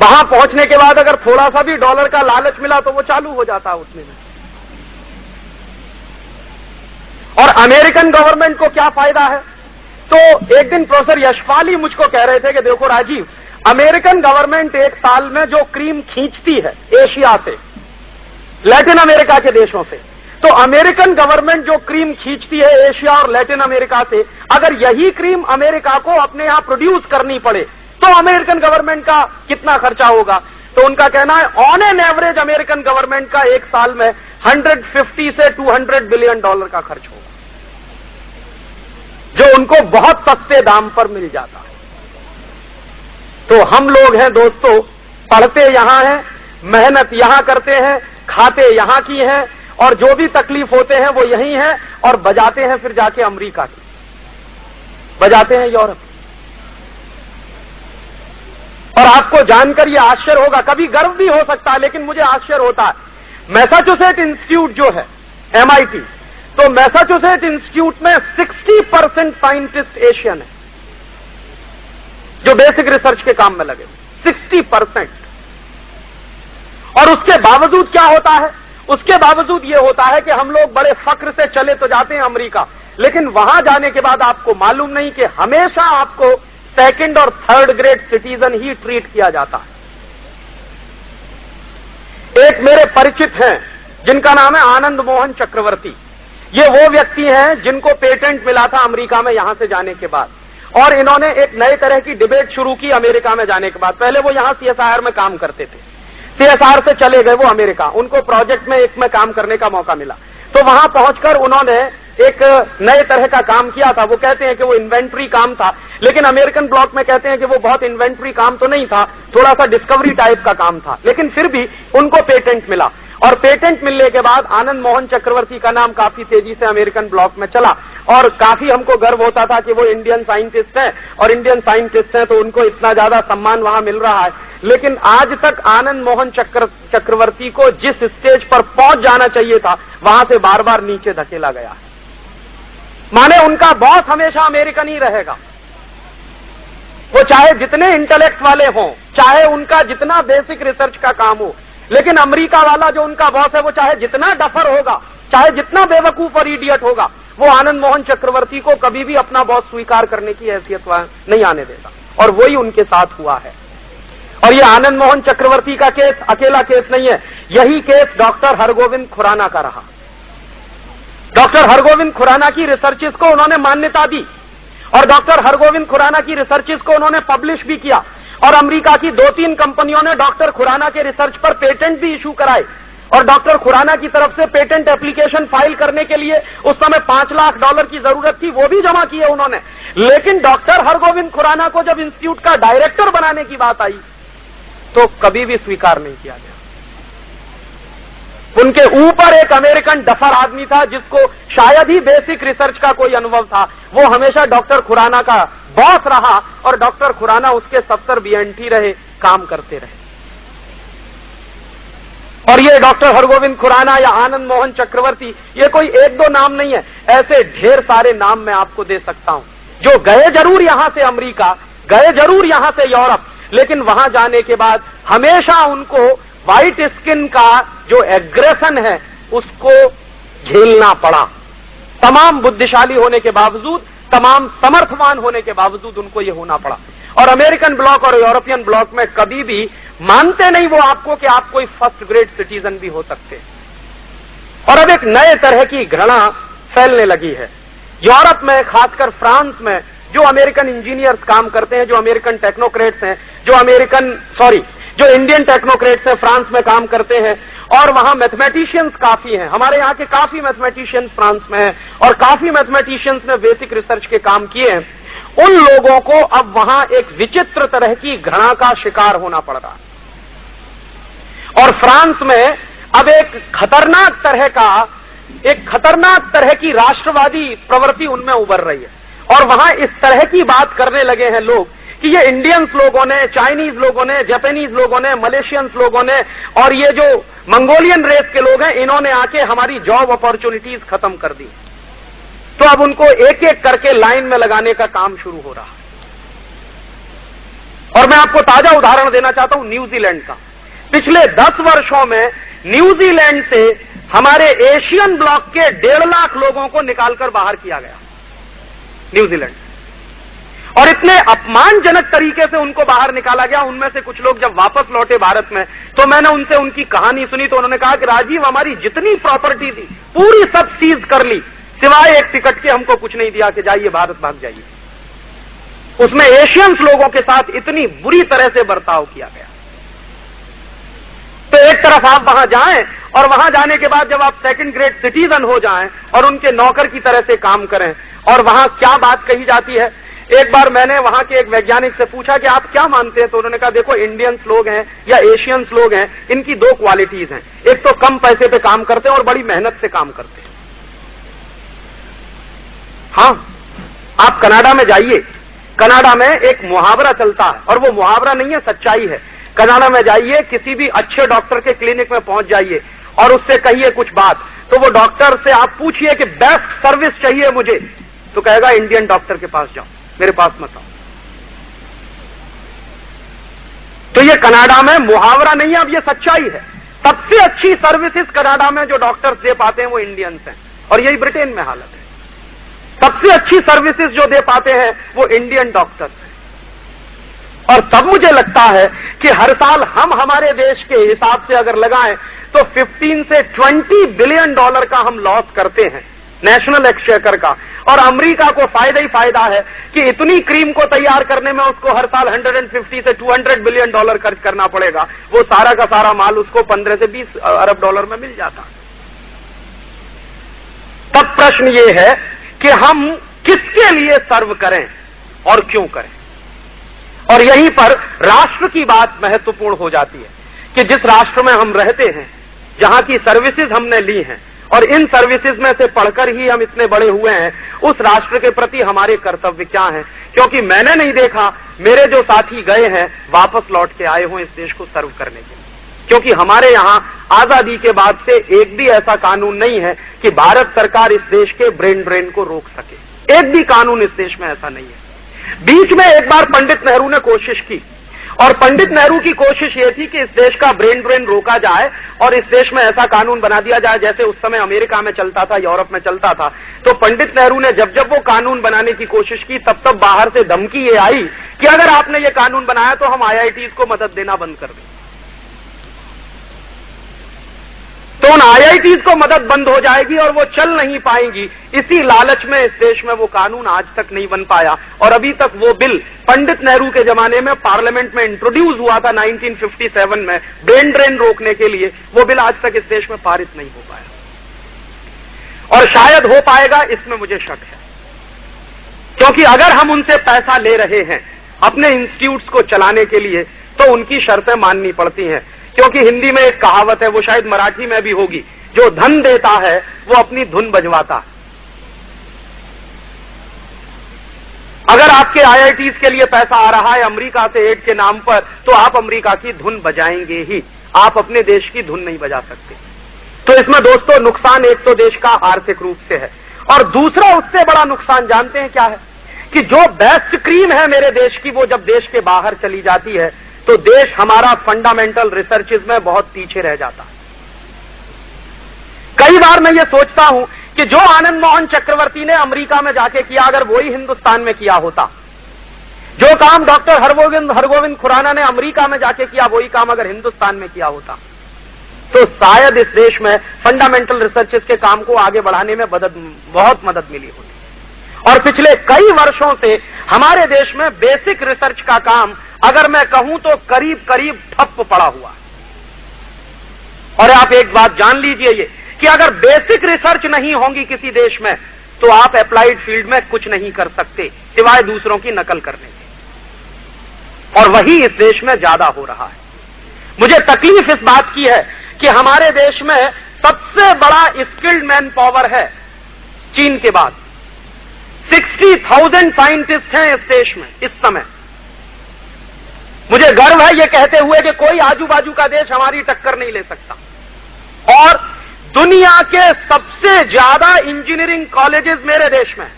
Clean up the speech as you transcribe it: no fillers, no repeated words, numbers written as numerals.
वहां पहुंचने के बाद अगर थोड़ा सा भी डॉलर का लालच मिला तो वो चालू हो जाता उतने में। और अमेरिकन गवर्नमेंट को क्या फायदा है? तो एक दिन प्रोफेसर यशपाल ही मुझको कह रहे थे कि देखो राजीव, अमेरिकन गवर्नमेंट एक साल में जो क्रीम खींचती है एशिया से, लैटिन अमेरिका के देशों से, तो अमेरिकन गवर्नमेंट जो क्रीम खींचती है एशिया और लैटिन अमेरिका से, अगर यही क्रीम अमेरिका को अपने यहां प्रोड्यूस करनी पड़े तो अमेरिकन गवर्नमेंट का कितना खर्चा होगा? तो उनका कहना है on an average American government का एक साल में 150 से 200 बिलियन डॉलर का खर्च होगा, जो उनको बहुत सस्ते दाम पर मिल जाता है। तो हम लोग हैं दोस्तों, पढ़ते यहां हैं, मेहनत यहां करते हैं, खाते यहां की हैं, और जो भी तकलीफ होते हैं वो यही है, और बजाते हैं फिर जाके अमेरिका की, बजाते हैं यूरोप। और आपको जानकर ये आश्चर्य होगा, कभी गर्व भी हो सकता है, लेकिन मुझे आश्चर्य होता है, मैसाचुसेट इंस्टीट्यूट जो है MIT, तो मैसाचुसेट इंस्टीट्यूट में 60% साइंटिस्ट एशियन है जो बेसिक रिसर्च के काम में लगे, 60%। और उसके बावजूद क्या होता है? उसके बावजूद यह होता है कि हम लोग बड़े फक्र से चले तो जाते हैं अमेरिका, लेकिन वहां जाने के बाद आपको मालूम नहीं कि हमेशा आपको सेकंड और थर्ड ग्रेड सिटीजन ही ट्रीट किया जाता है। एक मेरे परिचित हैं जिनका नाम है आनंद मोहन चक्रवर्ती। ये वो व्यक्ति हैं जिनको पेटेंट मिला था अमेरिका में यहां से जाने के बाद, और इन्होंने एक नए तरह की डिबेट शुरू की अमेरिका में जाने के बाद। पहले वो यहां CSIR में काम करते थे, CSIR से चले गए वो अमेरिका, उनको प्रोजेक्ट में एक में काम करने का मौका मिला, तो वहां पहुंचकर उन्होंने एक नए तरह का काम किया था। वो कहते हैं कि वो इन्वेंट्री काम था, लेकिन अमेरिकन ब्लॉक में कहते हैं कि वो बहुत इन्वेंट्री काम तो नहीं था, थोड़ा सा डिस्कवरी टाइप का काम था, लेकिन फिर भी उनको पेटेंट मिला। और पेटेंट मिलने के बाद आनंद मोहन चक्रवर्ती का नाम काफी तेजी से अमेरिकन ब्लॉक में चला, और काफी हमको गर्व होता था कि वो इंडियन साइंटिस्ट हैं, और इंडियन साइंटिस्ट हैं तो उनको इतना ज्यादा सम्मान वहां मिल रहा है। लेकिन आज तक आनंद मोहन चक्रवर्ती को जिस स्टेज पर पहुंच जाना चाहिए था, वहां से बार बार नीचे धकेला गया है। माने उनका बॉस हमेशा अमेरिकन ही रहेगा, वो चाहे जितने इंटेलेक्ट वाले हों, चाहे उनका जितना बेसिक रिसर्च का काम हो, लेकिन अमेरिका वाला जो उनका बॉस है वो चाहे जितना डफर होगा, चाहे जितना बेवकूफ और इडियट होगा, वो आनंद मोहन चक्रवर्ती को कभी भी अपना बॉस स्वीकार करने की हैसियत नहीं आने देगा। और वही उनके साथ हुआ है। और ये आनंद मोहन चक्रवर्ती का केस अकेला केस नहीं है, यही केस डॉक्टर हरगोविंद खुराना का रहा। डॉक्टर हरगोविंद खुराना की रिसर्चेस को उन्होंने मान्यता दी, और डॉक्टर हरगोविंद खुराना की रिसर्चेस को उन्होंने पब्लिश भी किया, और अमेरिका की 2-3 कंपनियों ने डॉक्टर खुराना के रिसर्च पर पेटेंट भी इशू कराए। और डॉक्टर खुराना की तरफ से पेटेंट एप्लीकेशन फाइल करने के लिए उस समय $5 लाख की जरूरत थी, वो भी जमा किए उन्होंने। लेकिन डॉक्टर हरगोविंद खुराना को जब इंस्टीट्यूट का डायरेक्टर बनाने की बात आई तो कभी भी स्वीकार नहीं किया गया। उनके ऊपर एक अमेरिकन डफर आदमी था जिसको शायद ही बेसिक रिसर्च का कोई अनुभव था, वो हमेशा डॉक्टर खुराना का बॉस रहा, और डॉक्टर खुराना उसके 70 BNT रहे, काम करते रहे। और ये डॉक्टर हरगोविंद खुराना या आनंद मोहन चक्रवर्ती, ये कोई 1-2 नाम नहीं है, ऐसे ढेर सारे नाम मैं आपको दे सकता हूं, जो गए जरूर यहां से अमेरिका, गए जरूर यहां से यूरोप, लेकिन वहां जाने के बाद हमेशा उनको व्हाइट स्किन का जो एग्रेशन है उसको झेलना पड़ा। तमाम बुद्धिशाली होने के बावजूद, तमाम समर्थवान होने के बावजूद उनको यह होना पड़ा। और अमेरिकन ब्लॉक और यूरोपियन ब्लॉक में कभी भी मानते नहीं वो आपको कि आप कोई फर्स्ट ग्रेड सिटीजन भी हो सकते हैं। और अब एक नए तरह की घृणा फैलने लगी है यूरोप में, खासकर फ्रांस में, जो अमेरिकन इंजीनियर्स काम करते हैं, जो अमेरिकन टेक्नोक्रेट्स हैं, जो इंडियन टेक्नोक्रेट्स हैं, फ्रांस में काम करते हैं, और वहां मैथमेटिशियंस काफी हैं। हमारे यहां के काफी मैथमेटिशियंस फ्रांस में हैं, और काफी मैथमेटिशियंस ने बेसिक रिसर्च के काम किए हैं। उन लोगों को अब वहां एक विचित्र तरह की घृणा का शिकार होना पड़ रहा है, और फ्रांस में अब एक खतरनाक तरह की राष्ट्रवादी प्रवृत्ति उनमें उभर रही है, और वहां इस तरह की बात करने लगे हैं लोग कि ये इंडियंस लोगों ने, चाइनीज लोगों ने, जापानीज लोगों ने, मलेशियंस लोगों ने, और ये जो मंगोलियन रेस के लोग हैं, इन्होंने आके हमारी जॉब अपॉर्चुनिटीज खत्म कर दी। तो अब उनको एक एक करके लाइन में लगाने का काम शुरू हो रहा है। और मैं आपको ताजा उदाहरण देना चाहता हूं न्यूजीलैंड का। पिछले 10 वर्षों में न्यूजीलैंड से हमारे एशियन ब्लॉक के 1.5 लाख लोगों को निकालकर बाहर किया गया, न्यूजीलैंड। और इतने अपमानजनक तरीके से उनको बाहर निकाला गया। उनमें से कुछ लोग जब वापस लौटे भारत में तो मैंने उनसे उनकी कहानी सुनी, तो उन्होंने कहा कि राजीव, हमारी जितनी प्रॉपर्टी थी पूरी सब सीज कर ली, सिवाय एक टिकट के हमको कुछ नहीं दिया कि जाइए भारत भाग जाइए। उसमें एशियंस लोगों के साथ इतनी बुरी तरह से बर्ताव किया गया। तो एक तरफ आप वहां जाएं और वहां जाने के बाद जब आप सेकंड ग्रेड सिटीजन हो जाएं और उनके नौकर की तरह से काम करें, और वहां क्या बात कही जाती है। एक बार मैंने वहां के एक वैज्ञानिक से पूछा कि आप क्या मानते हैं, तो उन्होंने कहा देखो, इंडियंस लोग हैं या एशियंस लोग हैं, इनकी 2 क्वालिटीज हैं। एक तो कम पैसे पे काम करते हैं और बड़ी मेहनत से काम करते हैं। हां, आप कनाडा में जाइए, कनाडा में एक मुहावरा चलता है, और वो मुहावरा नहीं है, सच्चाई है। कनाडा में जाइए, किसी भी अच्छे डॉक्टर के क्लिनिक में पहुंच जाइए और उससे कहिए कुछ बात, तो वो डॉक्टर से आप पूछिए कि बेस्ट सर्विस चाहिए मुझे, तो कहेगा इंडियन डॉक्टर के पास जाओ, मेरे पास मत आओ। तो ये कनाडा में मुहावरा नहीं है, अब ये सच्चाई है। सबसे अच्छी सर्विसेज कनाडा में जो डॉक्टर्स दे पाते हैं वो इंडियंस हैं, और यही ब्रिटेन में हालत है। सबसे अच्छी सर्विसेज जो दे पाते हैं वो इंडियन डॉक्टर्स हैं। और तब मुझे लगता है कि हर साल हम हमारे देश के हिसाब से अगर लगाएं तो 15 से 20 बिलियन डॉलर का हम लॉस करते हैं नेशनल एक्सचेकर का। और अमेरिका को फायदा ही फायदा है कि इतनी क्रीम को तैयार करने में उसको हर साल 150 से 200 बिलियन डॉलर खर्च करना पड़ेगा। वो सारा का सारा माल उसको 15 से 20 अरब डॉलर में मिल जाता। तब प्रश्न ये है कि हम किसके लिए सर्व करें और क्यों करें। और यहीं पर राष्ट्र की बात महत्वपूर्ण हो जाती है कि जिस राष्ट्र में हम रहते हैं, जहां की सर्विसेज हमने ली हैं और इन सर्विसेज में से पढ़कर ही हम इतने बड़े हुए हैं, उस राष्ट्र के प्रति हमारे कर्तव्य क्या हैं। क्योंकि मैंने नहीं देखा मेरे जो साथी गए हैं वापस लौट के आए हों इस देश को सर्व करने के लिए। क्योंकि हमारे यहां आजादी के बाद से एक भी ऐसा कानून नहीं है कि भारत सरकार इस देश के ब्रेन ड्रेन को रोक सके। एक भी कानून इस देश में ऐसा नहीं है। बीच में एक बार पंडित नेहरू ने कोशिश की, और पंडित नेहरू की कोशिश ये थी कि इस देश का ब्रेन ड्रेन रोका जाए और इस देश में ऐसा कानून बना दिया जाए जैसे उस समय अमेरिका में चलता था, यूरोप में चलता था। तो पंडित नेहरू ने जब जब वो कानून बनाने की कोशिश की, तब तब बाहर से धमकी ये आई कि अगर आपने ये कानून बनाया तो हम IITs को मदद देना बंद कर दें। तो उन IITs को मदद बंद हो जाएगी और वो चल नहीं पाएंगी। इसी लालच में इस देश में वो कानून आज तक नहीं बन पाया। और अभी तक वो बिल पंडित नेहरू के जमाने में पार्लियामेंट में इंट्रोड्यूस हुआ था 1957 में ब्रेन ड्रेन रोकने के लिए, वो बिल आज तक इस देश में पारित नहीं हो पाया। और शायद हो पाएगा, इसमें मुझे शक है। क्योंकि अगर हम उनसे पैसा ले रहे हैं अपने इंस्टीट्यूट्स को चलाने के लिए, तो उनकी शर्तें माननी पड़ती हैं। क्योंकि हिंदी में एक कहावत है, वो शायद मराठी में भी होगी, जो धन देता है वो अपनी धुन बजवाता है। अगर आपके IITs के लिए पैसा आ रहा है अमेरिका से एड के नाम पर, तो आप अमेरिका की धुन बजाएंगे ही, आप अपने देश की धुन नहीं बजा सकते। तो इसमें दोस्तों नुकसान एक तो देश का आर्थिक रूप से है, और दूसरा उससे बड़ा नुकसान जानते हैं क्या है, कि जो बेस्ट क्रीम है मेरे देश की, वो जब देश के बाहर चली जाती है तो देश हमारा फंडामेंटल रिसर्चेज में बहुत पीछे रह जाता है। कई बार मैं ये सोचता हूं कि जो आनंद मोहन चक्रवर्ती ने अमेरिका में जाके किया, अगर वही हिंदुस्तान में किया होता, जो काम डॉक्टर हरगोविंद खुराना ने अमेरिका में जाके किया, वही काम अगर हिंदुस्तान में किया होता, तो शायद इस देश में फंडामेंटल रिसर्चेज के काम को आगे बढ़ाने में बहुत मदद मिली होती। और पिछले कई वर्षों से हमारे देश में बेसिक रिसर्च का काम, अगर मैं कहूं तो करीब करीब ठप पड़ा हुआ। और आप एक बात जान लीजिए ये कि अगर बेसिक रिसर्च नहीं होगी किसी देश में, तो आप अप्लाइड फील्ड में कुछ नहीं कर सकते सिवाय दूसरों की नकल करने के। और वही इस देश में ज्यादा हो रहा है। मुझे तकलीफ इस बात की है कि हमारे देश में सबसे बड़ा स्किल्ड मैन पावर है चीन के बाद। 60,000 साइंटिस्ट हैं इस देश में इस समय। मुझे गर्व है ये कहते हुए कि कोई आजू बाजू का देश हमारी टक्कर नहीं ले सकता। और दुनिया के सबसे ज्यादा इंजीनियरिंग कॉलेजेस मेरे देश में हैं।